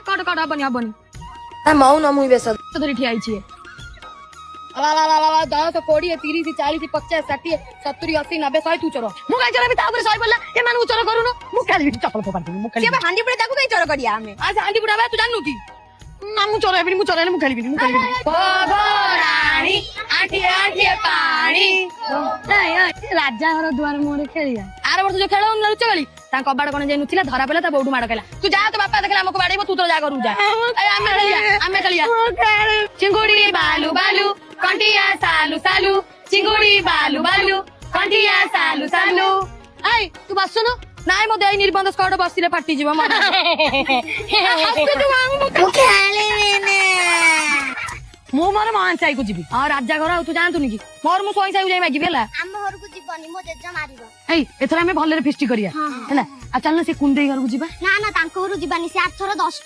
cut cut हबनी हबनी Mau न मुई base तो धरी ठिया आइछि 10 20 30 40 50 60 70 80 90 100 तू चोर मु काई चोर भी तापर 100 बोलला ए मानु चोर करूनो मु काली चपल फोपाड़ मु काली से हांडी पड़े ताकू कई चोर करिया हमें आज हांडी बुढ़ा तू जाननु की ना मु चोर हेबिनी मु चोर हेले मु खेलिबिनी रानी आठी आठी पानी राजा घर द्वार मोरे खेलिया आर वर्ष जो खेल लुच गली ता कबाड़ कोन जे नुथिला धरा पेला ता बौडू माड़ केला तू जा तो बापा देखला हमको बाड़ेबो तू तो जा करू जा आमे खेलिया चिंगुड़ी बालू बालू कंटिया सालू सालू चिंगुड़ी बालू बालू कंटिया सालू सालू आई तू बसनो नाय मो देई निर्बंध स्कॉट बसिले फाटी जीव मन मु मोर मान चाई को जीबी आ राजा घर तू जानतुनी की मोर मु सोई साई जाई मागी बेला हम घर को जीवनी मो जेजा मारिबो एई एथरा हमें भलरे फिस्टी करिया हैला आ चलना से कुंडई घर को जीबा ना ना तांको घर जीवानी से 8 थर 10